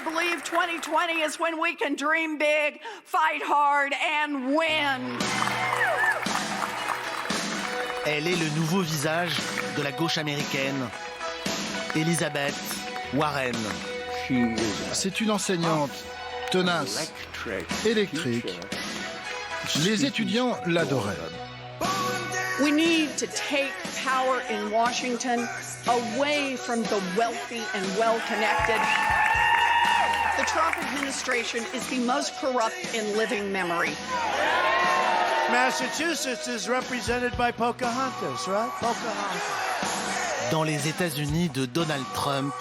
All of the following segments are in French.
I believe 2020 is when we can dream big, fight hard and win. Elle est le nouveau visage de la gauche américaine, Elizabeth Warren. C'est une enseignante tenace, électrique. Les étudiants l'adoraient. We need to take power in Washington away from the wealthy and well-connected. The Trump administration is the most corrupt in living memory. Massachusetts is represented by Pocahontas, right? Pocahontas. Dans les États-Unis de Donald Trump,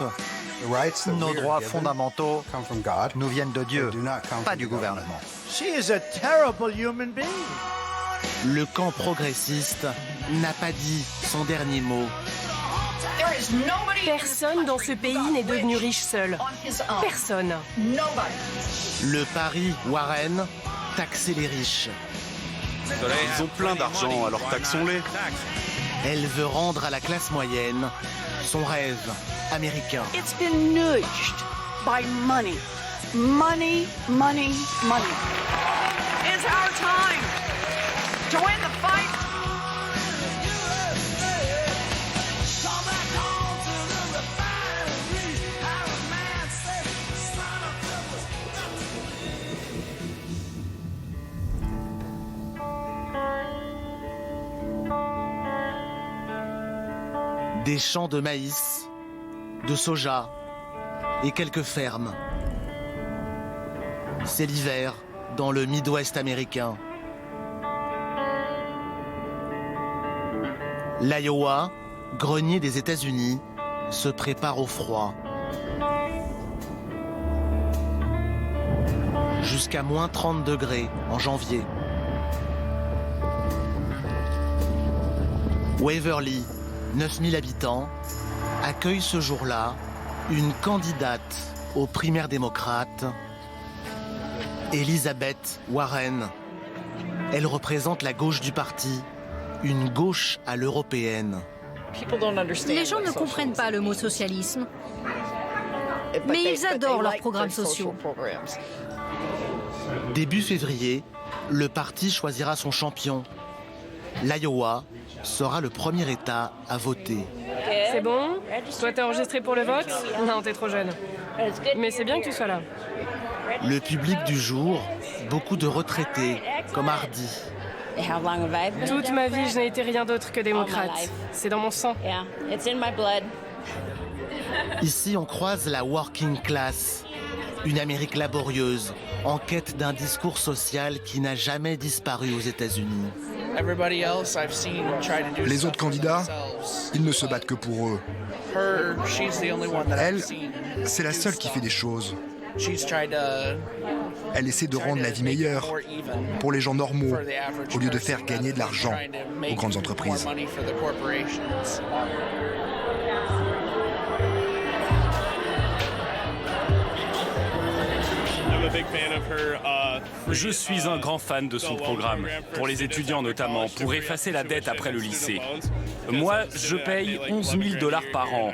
nos droits fondamentaux nous viennent de Dieu, pas du gouvernement. She is a terrible human being. le camp progressiste n'a pas dit son dernier mot. Personne dans ce pays n'est devenu riche seul. Personne. Le pari Warren, taxer les riches. Ils ont plein d'argent, alors taxons-les. Elle veut rendre à la classe moyenne son rêve américain. It's been nudged by money. Money, money, money. It's our time to win the fight. Des champs de maïs, de soja et quelques fermes. C'est l'hiver dans le Midwest américain. L'Iowa, grenier des États-Unis, se prépare au froid. Jusqu'à moins 30 degrés en janvier. Waverly, 9000 habitants, accueille ce jour-là une candidate aux primaires démocrates, Elizabeth Warren. Elle représente la gauche du parti, une gauche à l'européenne. Les gens ne comprennent pas le mot socialisme, mais ils adorent leurs programmes sociaux. Début février, le parti choisira son champion. L'Iowa sera le premier État à voter. C'est bon? Toi, t'es enregistré pour le vote? Non, t'es trop jeune. Mais c'est bien que tu sois là. Le public du jour, beaucoup de retraités, comme Hardy. Toute ma vie, je n'ai été rien d'autre que démocrate. C'est dans mon sang. Ici, on croise la working class, une Amérique laborieuse, en quête d'un discours social qui n'a jamais disparu aux États-Unis. Les autres candidats, ils ne se battent que pour eux. Elle, c'est la seule qui fait des choses. Elle essaie de rendre la vie meilleure pour les gens normaux, au lieu de faire gagner de l'argent aux grandes entreprises. Je suis un grand fan de son programme, pour les étudiants notamment, pour effacer la dette après le lycée. Moi, je paye 11 000 $ par an,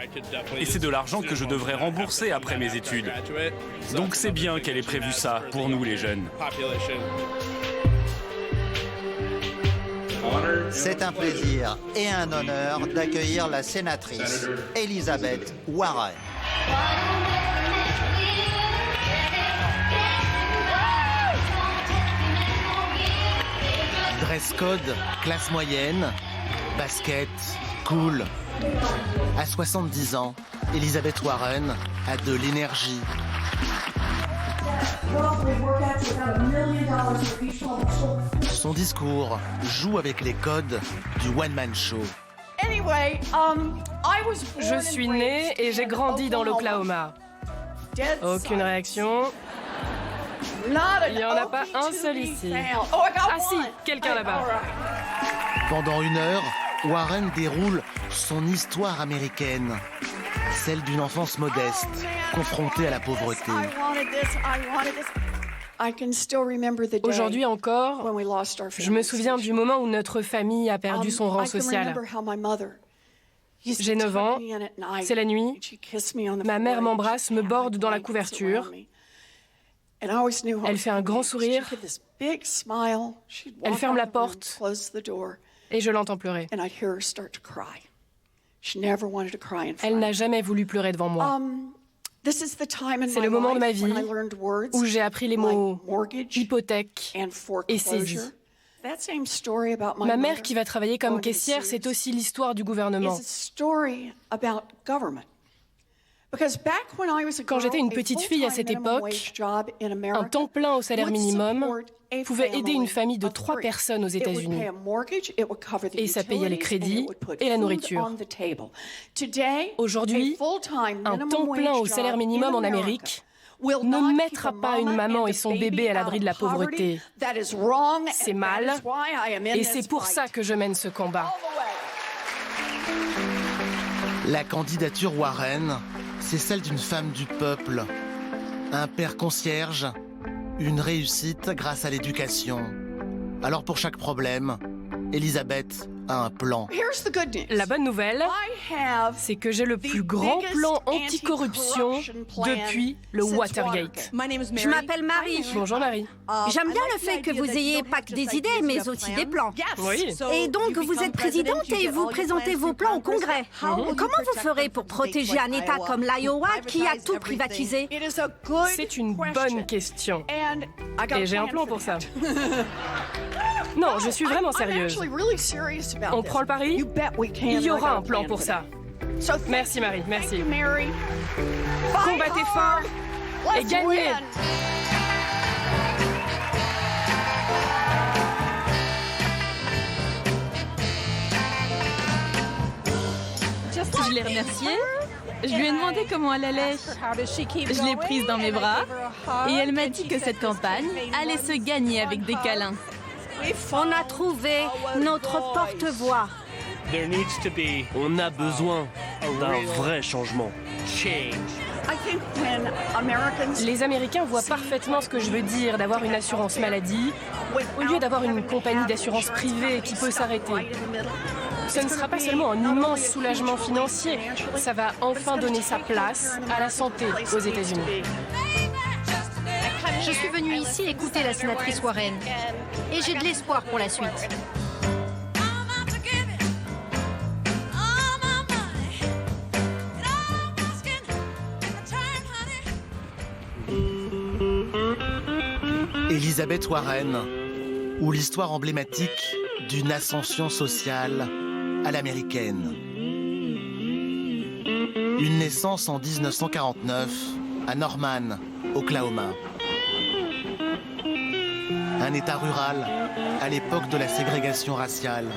et c'est de l'argent que je devrais rembourser après mes études. Donc c'est bien qu'elle ait prévu ça pour nous les jeunes. C'est un plaisir et un honneur d'accueillir la sénatrice Elizabeth Warren. Dress code, classe moyenne, basket, cool. À 70 ans, Elizabeth Warren a de l'énergie. Son discours joue avec les codes du one-man show. Je suis née et j'ai grandi dans l'Oklahoma. Aucune réaction. Il n'y en a pas un seul ici. Ah si, quelqu'un là-bas. Pendant 1 heure, Warren déroule son histoire américaine, celle d'une enfance modeste, confrontée à la pauvreté. Aujourd'hui encore, je me souviens du moment où notre famille a perdu son rang social. J'ai 9 ans, c'est la nuit, ma mère m'embrasse, me borde dans la couverture. Elle fait un grand sourire, elle ferme la porte et je l'entends pleurer. Elle n'a jamais voulu pleurer devant moi. C'est le moment de ma vie où j'ai appris les mots hypothèque et saisie. Ma mère qui va travailler comme caissière, c'est aussi l'histoire du gouvernement. Quand j'étais une petite fille à cette époque, un temps plein au salaire minimum pouvait aider une famille de 3 personnes aux États-Unis. Et ça payait les crédits et la nourriture. Aujourd'hui, un temps plein au salaire minimum en Amérique ne mettra pas une maman et son bébé à l'abri de la pauvreté. C'est mal, et c'est pour ça que je mène ce combat. La candidature Warren, c'est celle d'une femme du peuple. Un père concierge, une réussite grâce à l'éducation. Alors pour chaque problème, Elizabeth a un plan. La bonne nouvelle, c'est que j'ai le plus grand plan anticorruption depuis le Watergate. Je m'appelle Marie. Bonjour Marie. J'aime bien le fait que vous ayez pas que des idées, mais aussi des plans. Oui. Et donc, vous êtes présidente et vous présentez vos plans au Congrès. Comment vous ferez pour protéger un État comme l'Iowa qui a tout privatisé? C'est une bonne question. Et j'ai un plan pour ça. Non, je suis vraiment sérieuse. On prend le pari? Il y aura un plan pour ça. Merci Marie, merci. Combattez fort et gagnez! Je l'ai remerciée. Je lui ai demandé comment elle allait. Je l'ai prise dans mes bras et elle m'a dit que cette campagne allait se gagner avec des câlins. On a trouvé notre porte-voix. On a besoin d'un vrai changement. Les Américains voient parfaitement ce que je veux dire d'avoir une assurance maladie au lieu d'avoir une compagnie d'assurance privée qui peut s'arrêter. Ce ne sera pas seulement un immense soulagement financier, ça va enfin donner sa place à la santé aux États-Unis. Je suis venue ici écouter la sénatrice Warren et j'ai de l'espoir pour la suite. Elizabeth Warren, ou l'histoire emblématique d'une ascension sociale à l'américaine. Une naissance en 1949 à Norman, Oklahoma. Un État rural à l'époque de la ségrégation raciale.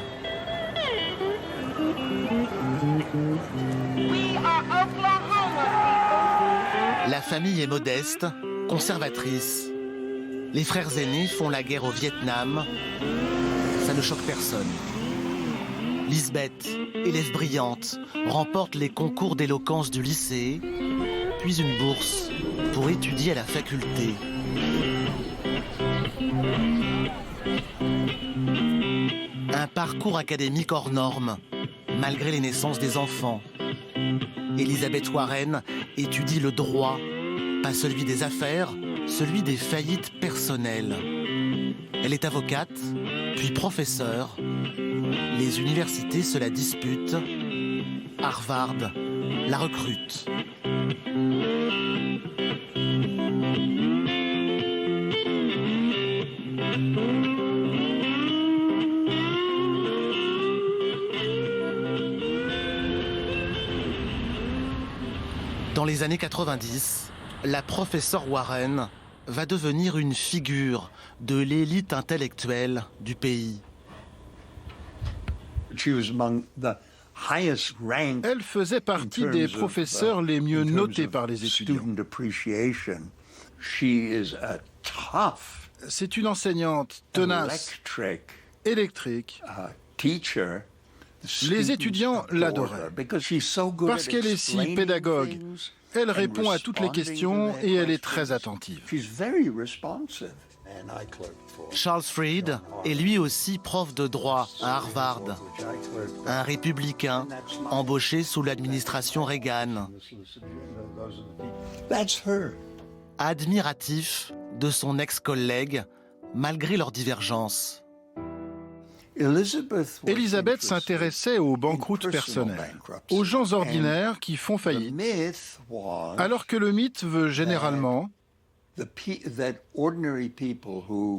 La famille est modeste, conservatrice. Les frères aînés font la guerre au Vietnam. Ça ne choque personne. Lisbeth, élève brillante, remporte les concours d'éloquence du lycée, puis une bourse pour étudier à la faculté. Un parcours académique hors norme, malgré les naissances des enfants. Elizabeth Warren étudie le droit, pas celui des affaires, celui des faillites personnelles. Elle est avocate, puis professeure. Les universités se la disputent. Harvard la recrute. Dans les années 90, la professeure Warren va devenir une figure de l'élite intellectuelle du pays. Elle faisait partie des professeurs les mieux notés par les étudiants. C'est une enseignante tenace, électrique. Les étudiants l'adoraient parce qu'elle est si pédagogue. Elle répond à toutes les questions et elle est très attentive. Charles Fried est lui aussi prof de droit à Harvard, un républicain embauché sous l'administration Reagan. Admiratif de son ex-collègue, malgré leurs divergences. Élisabeth s'intéressait aux banqueroutes personnelles, aux gens ordinaires qui font faillite, alors que le mythe veut généralement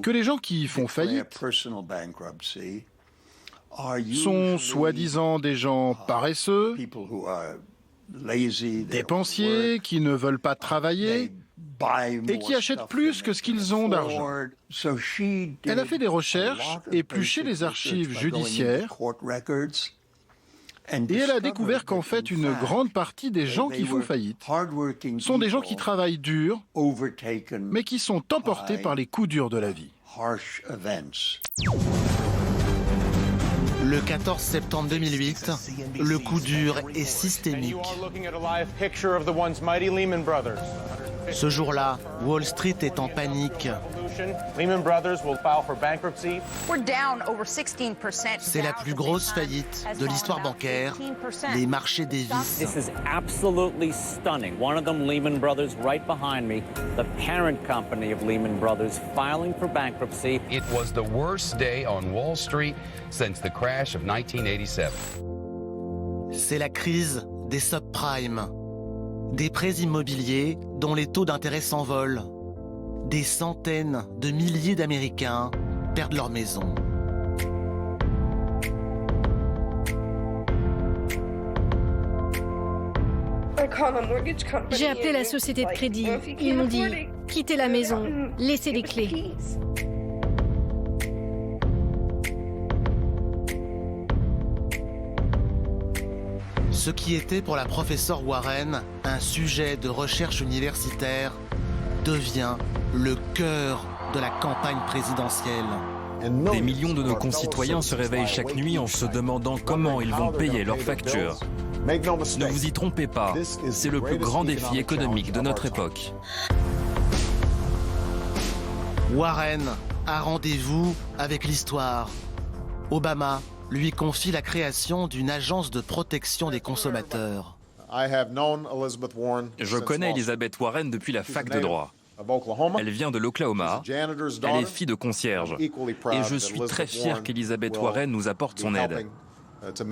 que les gens qui font faillite sont soi-disant des gens paresseux, dépensiers, qui ne veulent pas travailler et qui achètent plus que ce qu'ils ont d'argent. Elle a fait des recherches, épluché les archives judiciaires, et elle a découvert qu'en fait, une grande partie des gens qui font faillite sont des gens qui travaillent dur, mais qui sont emportés par les coups durs de la vie. Le 14 septembre 2008, le coup dur est systémique. Ce jour-là, Wall Street est en panique. C'est la plus grosse faillite de l'histoire bancaire. Les marchés dévissent. This is absolutely stunning. One of them, Lehman Brothers, right behind me, the parent company of Lehman Brothers, filing for bankruptcy. It was the worst day on Wall Street since the crash of 1987. C'est la crise des subprimes. Des prêts immobiliers dont les taux d'intérêt s'envolent. Des centaines de milliers d'Américains perdent leur maison. J'ai appelé la société de crédit. Ils m'ont dit « Quittez la maison, laissez les clés ». Ce qui était pour la professeure Warren un sujet de recherche universitaire devient le cœur de la campagne présidentielle. Des millions de nos concitoyens se réveillent chaque nuit en se demandant comment ils vont payer leurs factures. Ne vous y trompez pas, c'est le plus grand défi économique de notre époque. Warren a rendez-vous avec l'histoire. Obama lui confie la création d'une agence de protection des consommateurs. Je connais Elizabeth Warren depuis la fac de droit. Elle vient de l'Oklahoma, elle est fille de concierge. Et je suis très fier qu'Elizabeth Warren nous apporte son aide,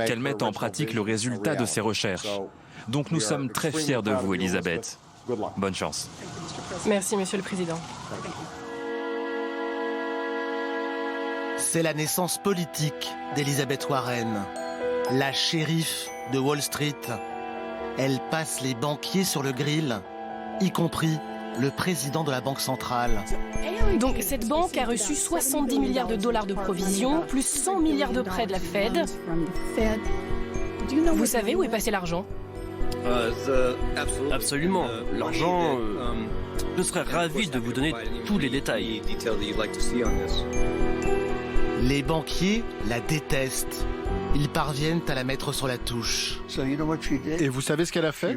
qu'elle mette en pratique le résultat de ses recherches. Donc nous sommes très fiers de vous, Elizabeth. Bonne chance. Merci, Monsieur le Président. C'est la naissance politique d'Elizabeth Warren, la shérif de Wall Street. Elle passe les banquiers sur le grill, y compris le président de la Banque centrale. Donc cette banque a reçu 70 milliards de dollars de provisions, plus 100 milliards de prêts de la Fed. Vous savez où est passé l'argent? Absolument. L'argent... je serais ravi de vous donner tous les détails. Les banquiers la détestent. Ils parviennent à la mettre sur la touche. Et vous savez ce qu'elle a fait?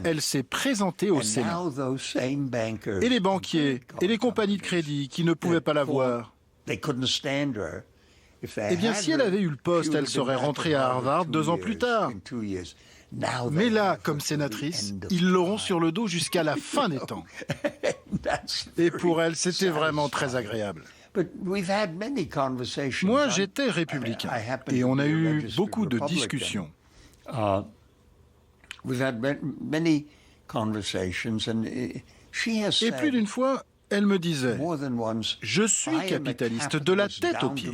Elle s'est présentée au Sénat. Et les banquiers et les compagnies de crédit qui ne pouvaient pas la voir, eh bien, si elle avait eu le poste, elle serait rentrée à Harvard 2 ans plus tard. Mais là, comme sénatrice, ils l'auront sur le dos jusqu'à la fin des temps. Et pour elle, c'était vraiment très agréable. Moi, j'étais républicain et on a eu beaucoup de discussions. Et plus d'une fois, elle me disait « Je suis capitaliste de la tête aux pieds ».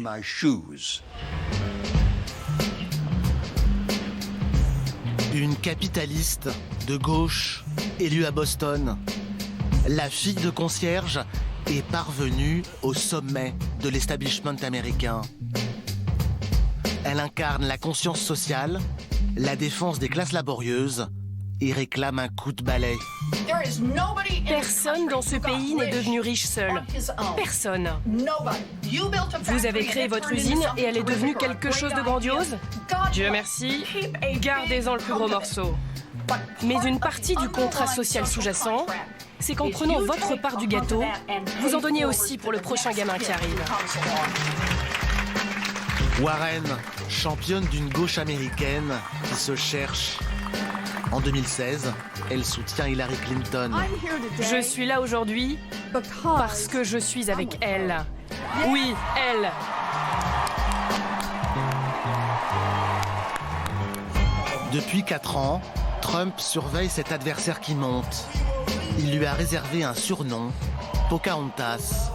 Une capitaliste de gauche, élue à Boston. La fille de concierge est parvenue au sommet de l'establishment américain. Elle incarne la conscience sociale, la défense des classes laborieuses et réclame un coup de balai. Personne dans ce pays n'est devenu riche seul. Personne. Vous avez créé votre usine et elle est devenue quelque chose de grandiose? Dieu merci, gardez-en le plus gros morceau. Mais une partie du contrat social sous-jacent, c'est qu'en prenant votre part du gâteau, vous en donniez aussi pour le prochain gamin qui arrive. Warren, championne d'une gauche américaine qui se cherche. En 2016, elle soutient Hillary Clinton. Je suis là aujourd'hui parce que je suis avec elle. Oui, elle. Depuis 4 ans, Trump surveille cet adversaire qui monte. Il lui a réservé un surnom, Pocahontas,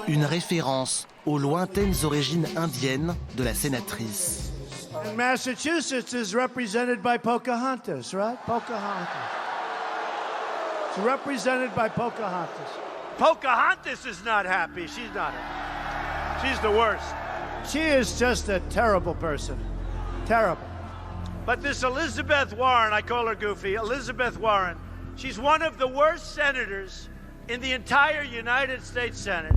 une référence aux lointaines origines indiennes de la sénatrice. And Massachusetts is represented by Pocahontas, right? Pocahontas. It's represented by Pocahontas. Pocahontas is not happy. She's not happy. She's the worst. She is just a terrible person. Terrible. But this Elizabeth Warren, I call her Goofy, Elizabeth Warren, she's one of the worst senators in the entire United States Senate.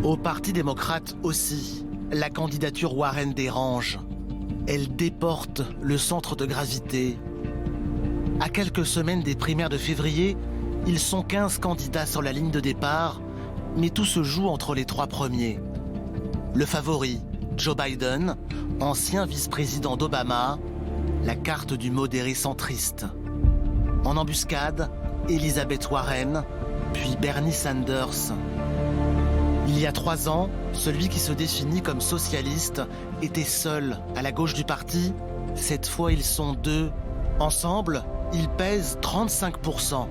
Au Parti démocrate aussi, la candidature Warren dérange. Elle déporte le centre de gravité. À quelques semaines des primaires de février, ils sont 15 candidats sur la ligne de départ, mais tout se joue entre les 3 premiers. Le favori, Joe Biden, ancien vice-président d'Obama, la carte du modéré centriste. En embuscade, Elizabeth Warren, puis Bernie Sanders. Il y a 3 ans, celui qui se définit comme socialiste était seul à la gauche du parti. Cette fois, ils sont 2. Ensemble, ils pèsent 35%.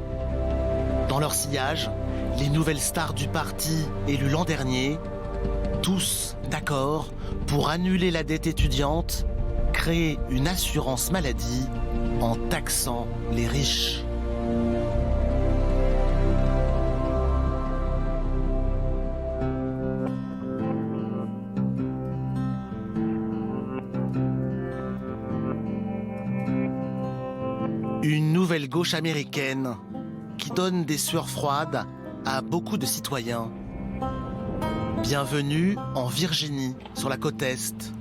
Dans leur sillage, les nouvelles stars du parti élues l'an dernier, tous d'accord pour annuler la dette étudiante, créer une assurance maladie en taxant les riches. Une nouvelle gauche américaine qui donne des sueurs froides à beaucoup de citoyens. Bienvenue en Virginie, sur la côte Est,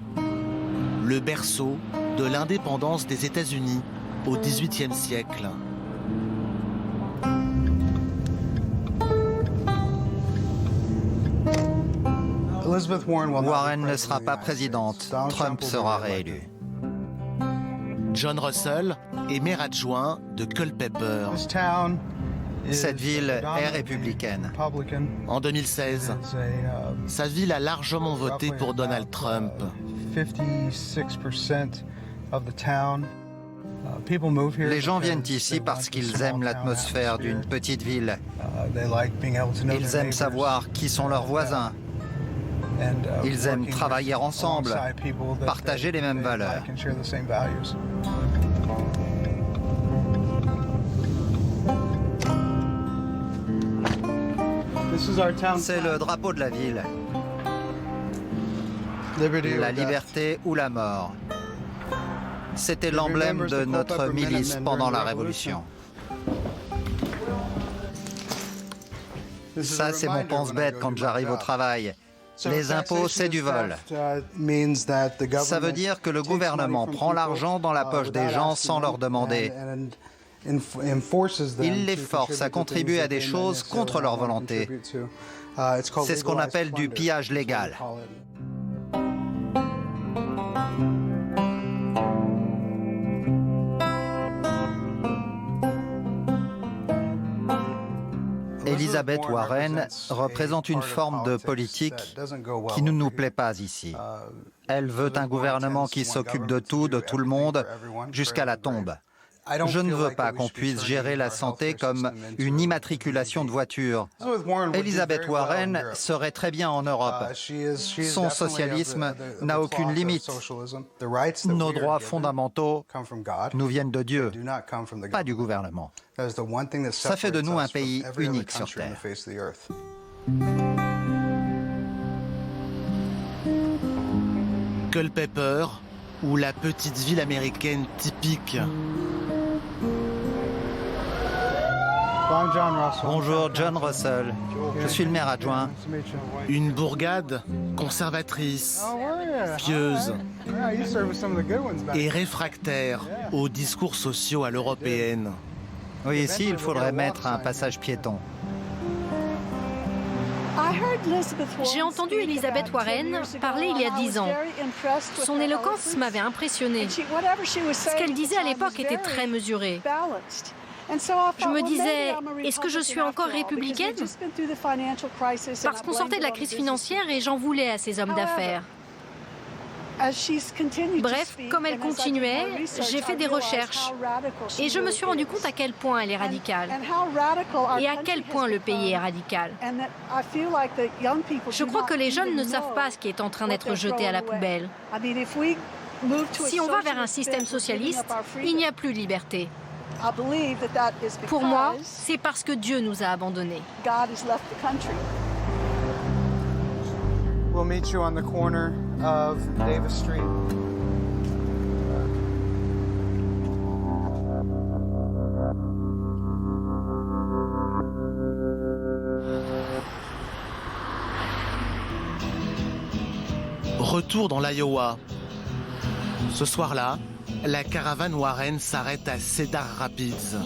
le berceau de l'indépendance des États-Unis au XVIIIe siècle. Warren ne sera pas présidente. Trump sera réélu. John Russell est maire adjoint de Culpeper. Cette ville est républicaine. En 2016, sa ville a largement voté pour Donald Trump. Les gens viennent ici parce qu'ils aiment l'atmosphère d'une petite ville. Ils aiment savoir qui sont leurs voisins. Ils aiment travailler ensemble, partager les mêmes valeurs. C'est le drapeau de la ville. La liberté ou la mort. C'était l'emblème de notre milice pendant la Révolution. Ça, c'est mon pense-bête quand j'arrive au travail. Les impôts, c'est du vol. Ça veut dire que le gouvernement prend l'argent dans la poche des gens sans leur demander. Il les force à contribuer à des choses contre leur volonté. C'est ce qu'on appelle du pillage légal. Elizabeth Warren représente une forme de politique qui ne nous plaît pas ici. Elle veut un gouvernement qui s'occupe de tout le monde, jusqu'à la tombe. Je ne veux pas qu'on puisse gérer la santé comme une immatriculation de voiture. Elizabeth Warren serait très bien en Europe. Son socialisme n'a aucune limite. Nos droits fondamentaux nous viennent de Dieu, pas du gouvernement. Ça fait de nous un pays unique sur Terre. Culpeper, ou la petite ville américaine typique. Bonjour, John Russell. Je suis le maire adjoint. Une bourgade conservatrice, pieuse et réfractaire aux discours sociaux à l'européenne. Oui, ici, il faudrait mettre un passage piéton. J'ai entendu Elizabeth Warren parler il y a 10 ans. Son éloquence m'avait impressionnée. Ce qu'elle disait à l'époque était très mesuré. Je me disais, est-ce que je suis encore républicaine? Parce qu'on sortait de la crise financière et j'en voulais à ces hommes d'affaires. Bref, comme elle continuait, j'ai fait des recherches et je me suis rendu compte à quel point elle est radicale et à quel point le pays est radical. Je crois que les jeunes ne savent pas ce qui est en train d'être jeté à la poubelle. Si on va vers un système socialiste, il n'y a plus de liberté. Pour moi, c'est parce que Dieu nous a abandonnés. We'll meet you on the corner of Davis Street. Retour dans l'Iowa. Ce soir-là, la caravane Warren s'arrête à Cedar Rapids.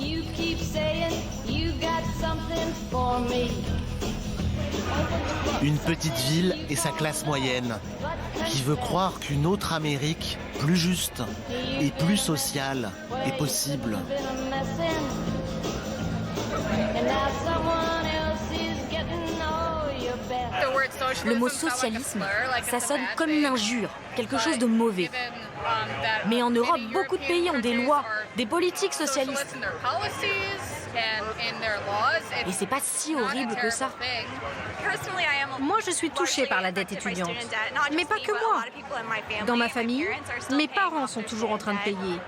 Une petite ville et sa classe moyenne, qui veut croire qu'une autre Amérique, plus juste et plus sociale, est possible. Le mot socialisme, ça sonne comme une injure, quelque chose de mauvais. Mais en Europe, beaucoup de pays ont des lois, des politiques socialistes. Et c'est pas si horrible que ça. Moi, je suis touchée par la dette étudiante. Mais pas que moi. Dans ma famille, mes parents sont toujours en train de payer.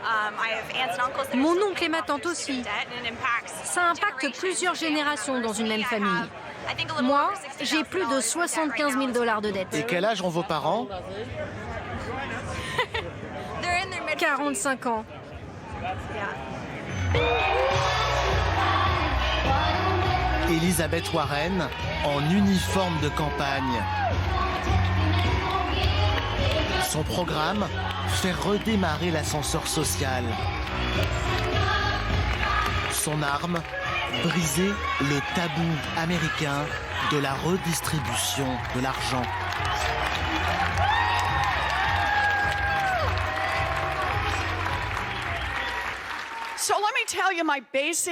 Mon oncle et ma tante aussi. Ça impacte plusieurs générations dans une même famille. Moi, j'ai plus de 75 000 $ de dette. Et quel âge ont vos parents? 45 ans. Elizabeth Warren en uniforme de campagne. Son programme, faire redémarrer l'ascenseur social. Son arme, briser le tabou américain de la redistribution de l'argent.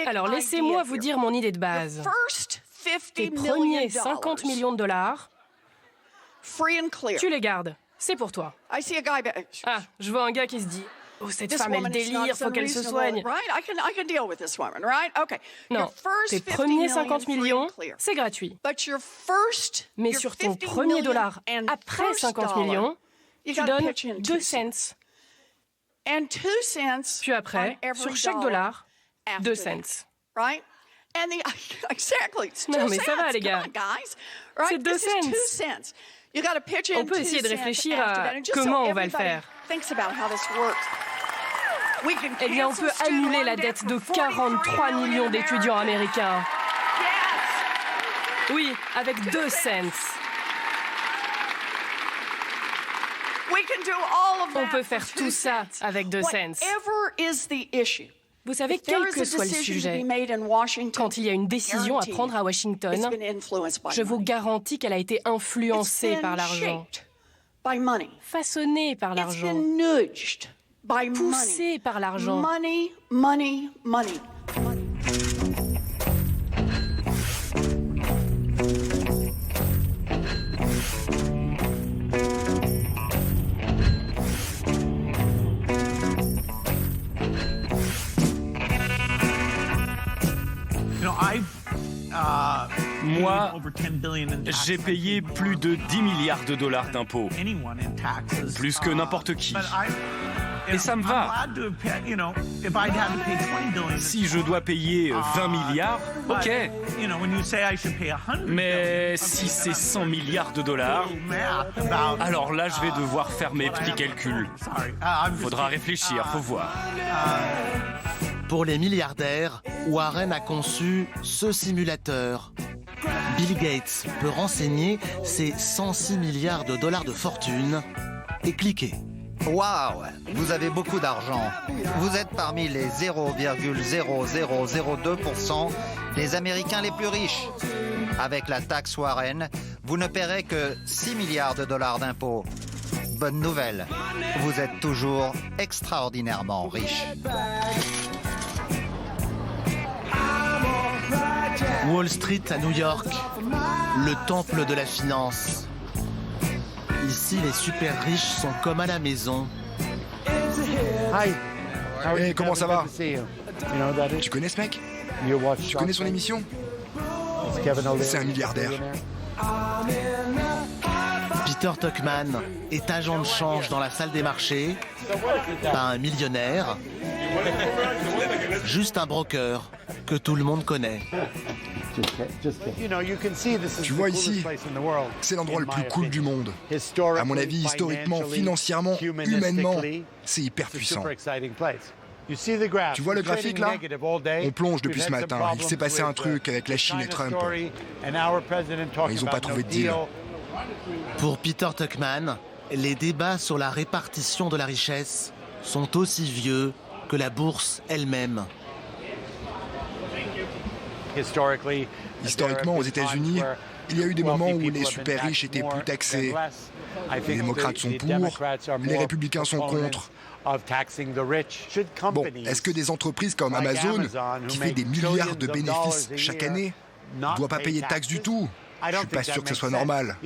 Alors, laissez-moi vous dire mon idée de base. Tes premiers 50 millions de dollars, tu les gardes. C'est pour toi. Ah, je vois un gars qui se dit « Oh, cette femme, elle délire, faut qu'elle se soigne. » Non, tes premiers 50 millions, c'est gratuit. Mais sur ton premier dollar après 50 millions, tu donnes 2 cents. Puis après, sur chaque dollar, 2 cents. Non, mais ça va, les gars. C'est 2 cents. On peut essayer de réfléchir à comment on va le faire. Eh bien, on peut annuler la dette de 43 millions d'étudiants américains. Oui, avec 2 cents. On peut faire tout ça avec 2 cents. Vous savez, quel que soit le sujet, quand il y a une décision à prendre à Washington, je vous garantis qu'elle a été influencée par l'argent, façonnée par l'argent, poussée par l'argent. Moi, j'ai payé plus de 10 milliards de dollars d'impôts, plus que n'importe qui. Et ça me va. Si je dois payer 20 milliards, ok. Mais si c'est 100 milliards de dollars, alors là, je vais devoir faire mes petits calculs. Faudra réfléchir, faut voir. Pour les milliardaires, Warren a conçu ce simulateur. Bill Gates peut renseigner ses 106 milliards de dollars de fortune et cliquer. Waouh, vous avez beaucoup d'argent. Vous êtes parmi les 0,0002% des Américains les plus riches. Avec la taxe Warren, vous ne paierez que 6 milliards de dollars d'impôts. Bonne nouvelle, vous êtes toujours extraordinairement riche. Wall Street à New York, le temple de la finance. Ici, les super riches sont comme à la maison. Hey, comment ça va? Tu connais ce mec? Tu connais son émission? C'est un milliardaire. Peter Tuchman est agent de change dans la salle des marchés. Pas un millionnaire, juste un broker que tout le monde connaît. Tu vois ici, c'est l'endroit le plus cool du monde. À mon avis, historiquement, financièrement, humainement, c'est hyper puissant. Tu vois le graphique là? On plonge depuis ce matin. Il s'est passé un truc avec la Chine et Trump. Ils n'ont pas trouvé de deal. Pour Peter Tuchman, les débats sur la répartition de la richesse sont aussi vieux que la bourse elle-même. Historiquement, aux États-Unis, il y a eu des moments où les super riches étaient plus taxés. Les démocrates sont pour, les républicains sont contre. Bon, est-ce que des entreprises comme Amazon, qui fait des milliards de bénéfices chaque année, ne doivent pas payer de taxes du tout? Je suis pas sûr que ce soit normal.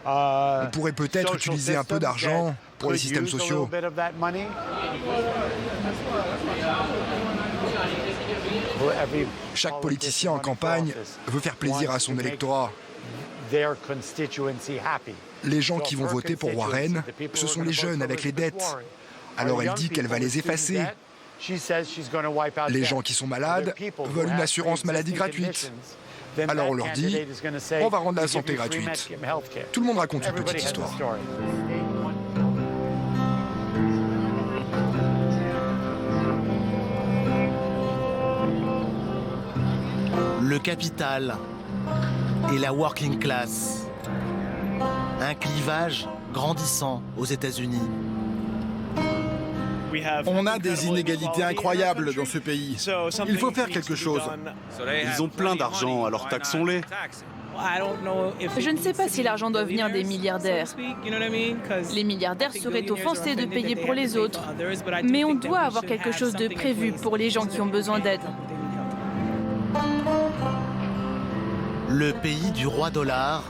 On pourrait peut-être utiliser un peu d'argent pour les systèmes sociaux. Chaque politicien en campagne veut faire plaisir à son électorat. Les gens qui vont voter pour Warren, ce sont les jeunes avec les dettes. Alors elle dit qu'elle va les effacer. Les gens qui sont malades veulent une assurance maladie gratuite. Alors on leur dit, on va rendre la santé gratuite. Tout le monde raconte une petite histoire. Le capital et la working class. Un clivage grandissant aux États-Unis. On a des inégalités incroyables dans ce pays. Il faut faire quelque chose. Ils ont plein d'argent, alors taxons-les. Je ne sais pas si l'argent doit venir des milliardaires. Les milliardaires seraient offensés de payer pour les autres. Mais on doit avoir quelque chose de prévu pour les gens qui ont besoin d'aide. Le pays du roi dollar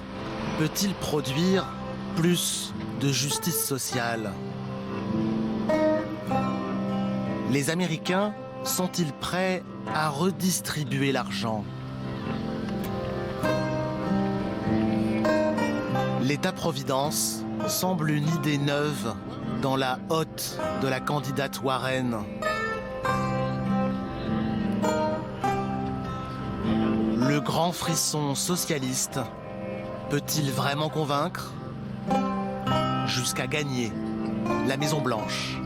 peut-il produire plus de justice sociale? Les Américains sont-ils prêts à redistribuer l'argent? L'État-providence semble une idée neuve dans la hotte de la candidate Warren. Le grand frisson socialiste peut-il vraiment convaincre? Jusqu'à gagner la Maison-Blanche.